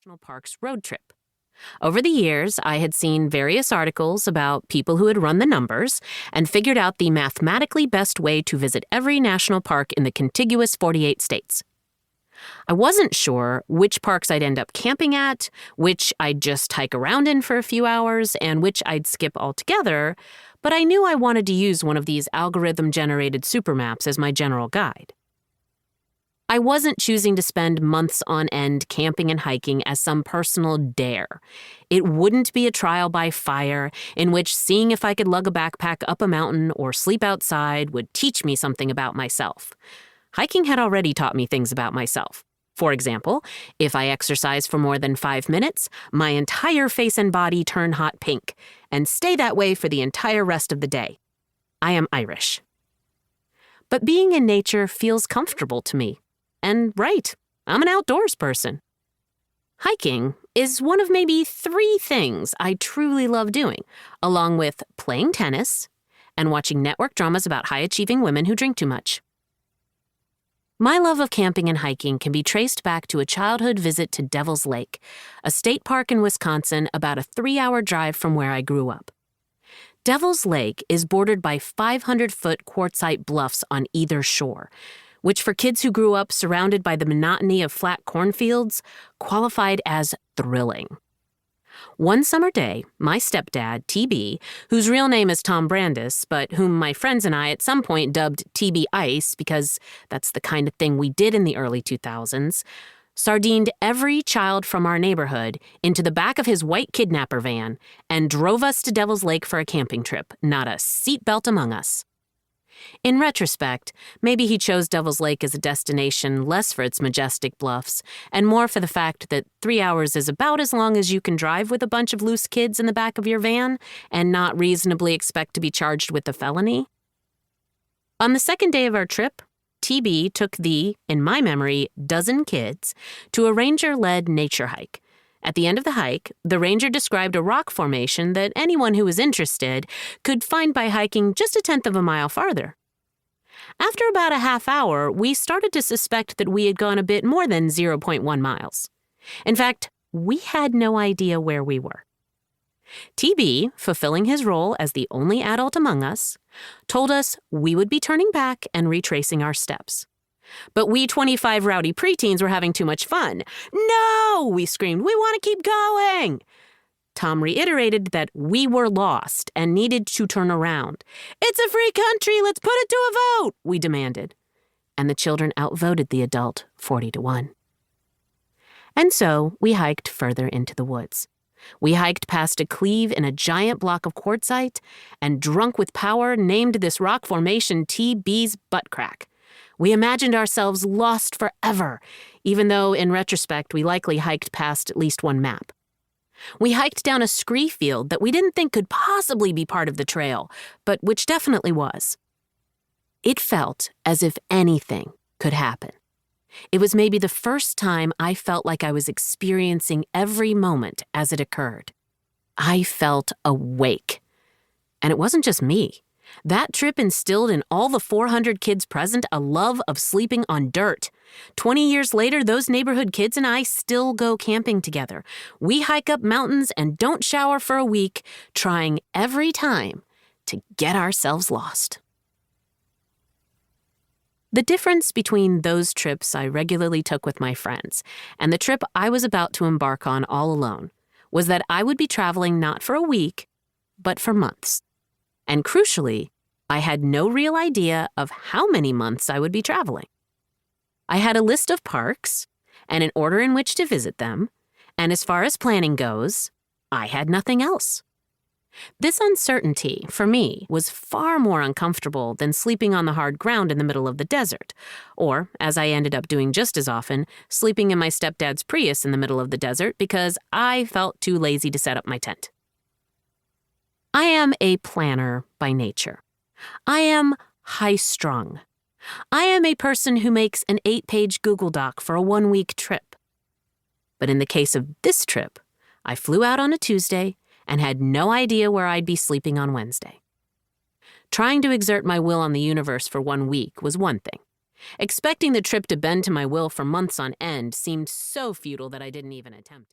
national parks road trip. Over the years, I had seen various articles about people who had run the numbers and figured out the mathematically best way to visit every national park in the contiguous 48 states. I wasn't sure which parks I'd end up camping at, which I'd just hike around in for a few hours, and which I'd skip altogether, but I knew I wanted to use one of these algorithm-generated supermaps as my general guide. I wasn't choosing to spend months on end camping and hiking as some personal dare. It wouldn't be a trial by fire in which seeing if I could lug a backpack up a mountain or sleep outside would teach me something about myself. Hiking had already taught me things about myself. For example, if I exercise for more than 5 minutes, my entire face and body turn hot pink and stay that way for the entire rest of the day. I am Irish. But being in nature feels comfortable to me. And right, I'm an outdoors person. Hiking is one of maybe 3 things I truly love doing, along with playing tennis and watching network dramas about high-achieving women who drink too much. My love of camping and hiking can be traced back to a childhood visit to Devil's Lake, a state park in Wisconsin about a 3-hour drive from where I grew up. Devil's Lake is bordered by 500-foot quartzite bluffs on either shore, which for kids who grew up surrounded by the monotony of flat cornfields, qualified as thrilling. One summer day, my stepdad, TB, whose real name is Tom Brandis, but whom my friends and I at some point dubbed TB Ice because that's the kind of thing we did in the early 2000s, sardined every child from our neighborhood into the back of his white kidnapper van and drove us to Devil's Lake for a camping trip, not a seatbelt among us. In retrospect, maybe he chose Devil's Lake as a destination less for its majestic bluffs and more for the fact that 3 hours is about as long as you can drive with a bunch of loose kids in the back of your van and not reasonably expect to be charged with a felony. On the second day of our trip, TB took the, in my memory, dozen kids to a ranger-led nature hike. At the end of the hike, the ranger described a rock formation that anyone who was interested could find by hiking just a 1/10 of a mile farther. After about a half hour, we started to suspect that we had gone a bit more than 0.1 miles. In fact, we had no idea where we were. TB, fulfilling his role as the only adult among us, told us we would be turning back and retracing our steps. But we 25 rowdy preteens were having too much fun. "No!" we screamed. "We want to keep going!" Tom reiterated that we were lost and needed to turn around. "It's a free country! Let's put it to a vote!" we demanded. And the children outvoted the adult 40-1. And so we hiked further into the woods. We hiked past a cleave in a giant block of quartzite and, drunk with power, named this rock formation TB's Butt Crack. We imagined ourselves lost forever, even though, in retrospect, we likely hiked past at least one map. We hiked down a scree field that we didn't think could possibly be part of the trail, but which definitely was. It felt as if anything could happen. It was maybe the first time I felt like I was experiencing every moment as it occurred. I felt awake. And it wasn't just me. That trip instilled in all the 400 kids present a love of sleeping on dirt. 20 years later, those neighborhood kids and I still go camping together. We hike up mountains and don't shower for a week, trying every time to get ourselves lost. The difference between those trips I regularly took with my friends and the trip I was about to embark on all alone was that I would be traveling not for a week, but for months. And crucially, I had no real idea of how many months I would be traveling. I had a list of parks and an order in which to visit them, and as far as planning goes, I had nothing else. This uncertainty, for me, was far more uncomfortable than sleeping on the hard ground in the middle of the desert, or, as I ended up doing just as often, sleeping in my stepdad's Prius in the middle of the desert because I felt too lazy to set up my tent. I am a planner by nature. I am high-strung. I am a person who makes an 8-page Google Doc for a 1-week trip. But in the case of this trip, I flew out on a Tuesday and had no idea where I'd be sleeping on Wednesday. Trying to exert my will on the universe for 1 week was one thing. Expecting the trip to bend to my will for months on end seemed so futile that I didn't even attempt it.